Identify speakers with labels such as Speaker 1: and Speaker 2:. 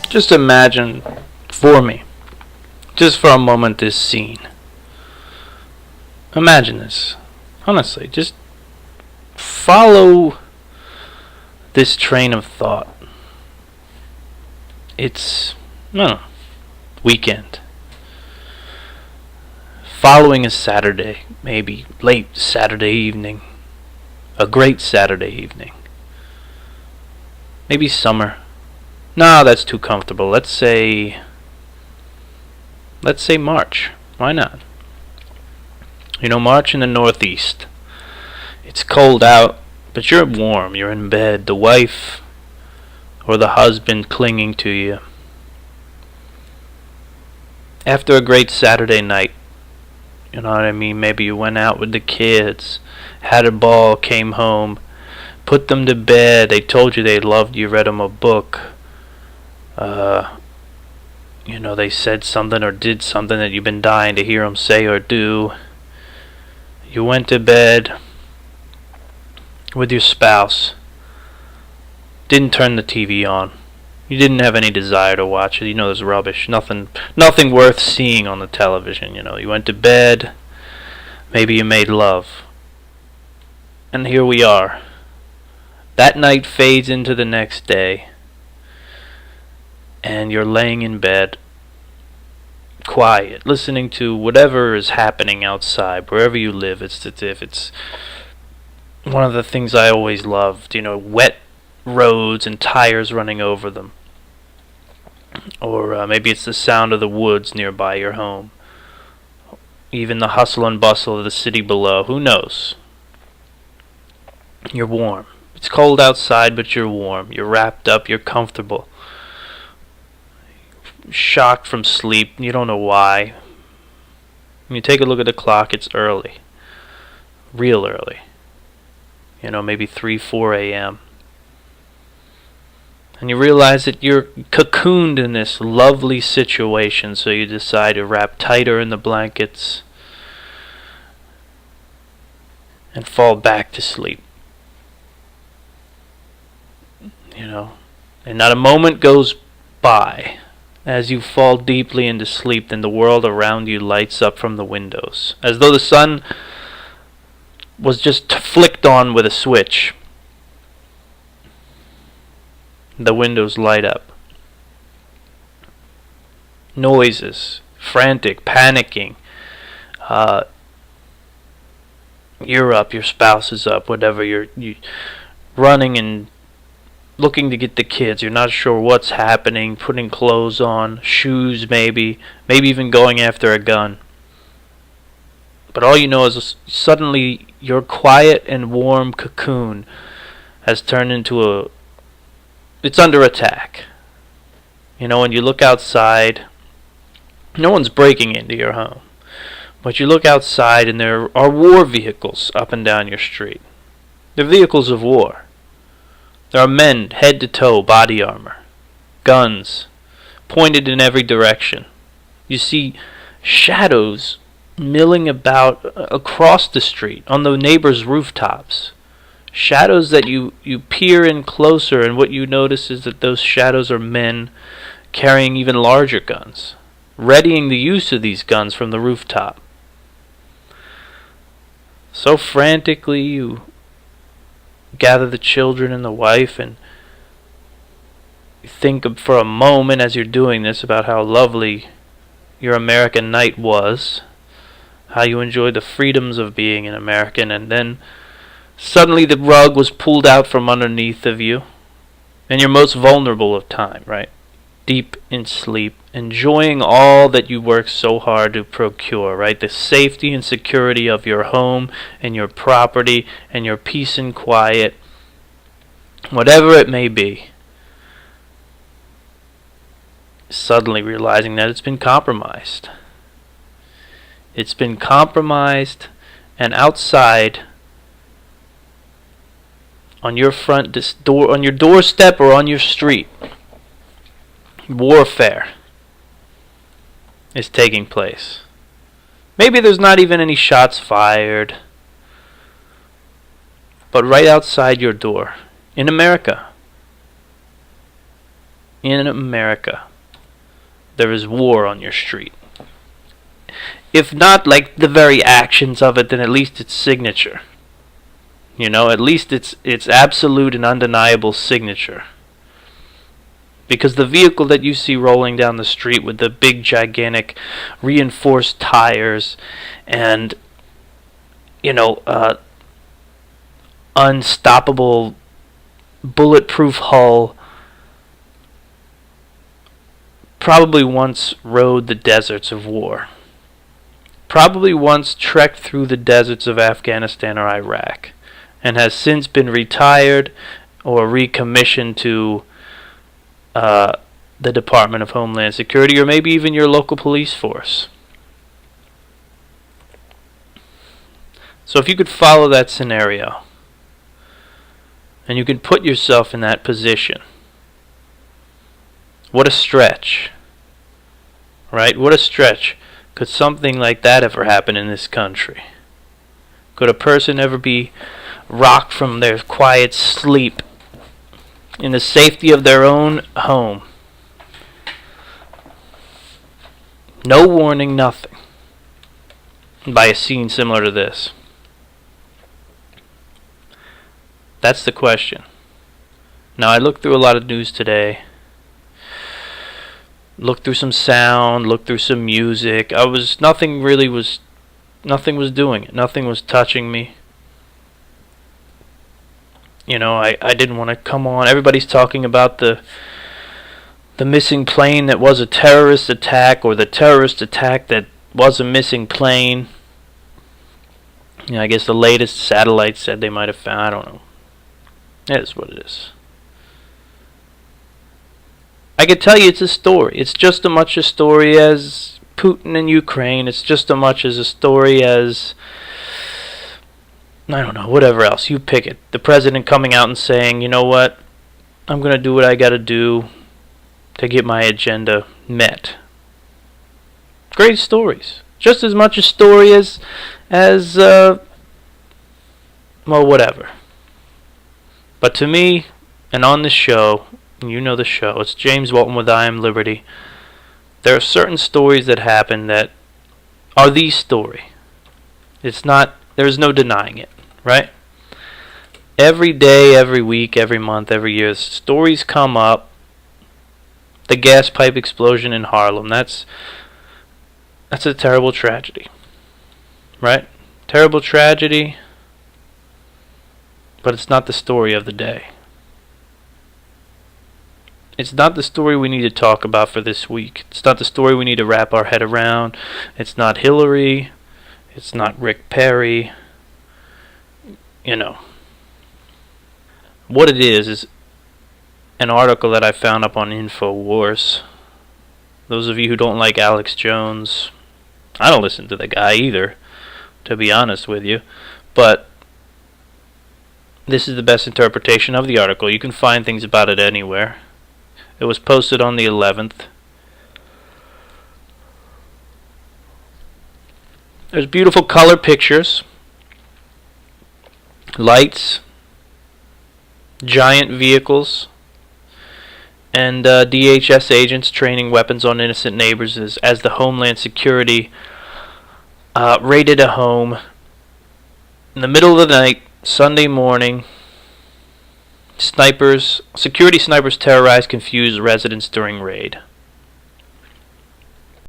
Speaker 1: Just imagine for me, just for a moment, this scene. Imagine this. Honestly, just follow this train of thought. It's, I don't know, weekend. Following a Saturday, maybe late Saturday evening. A great Saturday evening. Maybe summer. No, that's too comfortable. Let's say March. Why not? You know, March in the Northeast. It's cold out, but you're warm. You're in bed. The wife or the husband clinging to you. After a great Saturday night, you know what I mean? Maybe you went out with the kids, had a ball, came home, put them to bed. They told you they loved you, read them a book. You know, they said something or did something that you've been dying to hear them say or do. You went to bed with your spouse. Didn't turn the TV on. You didn't have any desire to watch it. You know, there's rubbish. Nothing worth seeing on the television, you know. You went to bed. Maybe you made love. And here we are. That night fades into the next day. And you're laying in bed, quiet, listening to whatever is happening outside, wherever you live. It's one of the things I always loved, you know, wet roads and tires running over them. Or maybe it's the sound of the woods nearby your home. Even the hustle and bustle of the city below. Who knows? You're warm. It's cold outside, but you're warm. You're wrapped up. You're comfortable. Shocked from sleep. You don't know why. When you take a look at the clock, it's early. Real early. You know, maybe 3, 4 a.m. And you realize that you're cocooned in this lovely situation, so you decide to wrap tighter in the blankets and fall back to sleep. You know, and not a moment goes by as you fall deeply into sleep, then the world around you lights up from the windows, as though the sun was just flicked on with a switch. The windows light up. Noises, frantic, panicking. You're up, your spouse is up, whatever. You're running and looking to get the kids. You're not sure what's happening, putting clothes on, shoes maybe even going after a gun. But all you know is suddenly your quiet and warm cocoon has turned into it's under attack. You know, when you look outside, no one's breaking into your home. But you look outside and there are war vehicles up and down your street. They're vehicles of war. There are men head to toe, body armor, guns, pointed in every direction. You see shadows milling about across the street, on the neighbors' rooftops. Shadows that you peer in closer, and what you notice is that those shadows are men carrying even larger guns, readying the use of these guns from the rooftop. So frantically you gather the children and the wife, and you think for a moment as you're doing this about how lovely your American night was, how you enjoyed the freedoms of being an American, and then suddenly the rug was pulled out from underneath of you, and you're most vulnerable of time, right? Deep in sleep, enjoying all that you worked so hard to procure, right? The safety and security of your home and your property and your peace and quiet, whatever it may be. Suddenly realizing that it's been compromised. It's been compromised, and outside, on your on your doorstep or on your street, warfare is taking place. Maybe there's not even any shots fired, but right outside your door, in America, in America, there is war on your street. If not like the very actions of it, then at least its signature. You know, at least its absolute and undeniable signature. Because the vehicle that you see rolling down the street with the big, gigantic, reinforced tires and, unstoppable, bulletproof hull, probably once rode the deserts of war. Probably once trekked through the deserts of Afghanistan or Iraq, and has since been retired or recommissioned to the Department of Homeland Security, or maybe even your local police force. So if you could follow that scenario, and you can put yourself in that position, what a stretch, right? What a stretch. Could something like that ever happen in this country? Could a person ever be rocked from their quiet sleep in the safety of their own home? No warning, nothing, by a scene similar to this? That's the question. Now, I looked through a lot of news today. Looked through some sound, looked through some music. Nothing was doing it. Nothing was touching me. I didn't want to come on. Everybody's talking about the missing plane that was a terrorist attack, or the terrorist attack that was a missing plane. I guess the latest satellite said they might have found. I don't know. It is what it is. I could tell you it's a story. It's just as much a story as Putin and Ukraine. It's just as much as a story as, I don't know, whatever else. You pick it. The president coming out and saying, you know what, I'm going to do what I got to do to get my agenda met. Great stories. Just as much a story as well, whatever. But to me, and on this show, you know the show, it's James Walton with AM Liberty. There are certain stories that happen that are the story. There's no denying it, right? Every day, every week, every month, every year, stories come up. The gas pipe explosion in Harlem, that's a terrible tragedy, right? Terrible tragedy, but it's not the story of the day. It's not the story we need to talk about for this week. It's not the story we need to wrap our head around. It's not Hillary. It's not Rick Perry. What it is an article that I found up on InfoWars. Those of you who don't like Alex Jones, I don't listen to the guy either, to be honest with you. But this is the best interpretation of the article. You can find things about it anywhere. It was posted on the 11th. There's beautiful color pictures, lights, giant vehicles, and DHS agents training weapons on innocent neighbors as the Homeland Security raided a home in the middle of the night, Sunday morning. Security snipers terrorized confused residents during raid.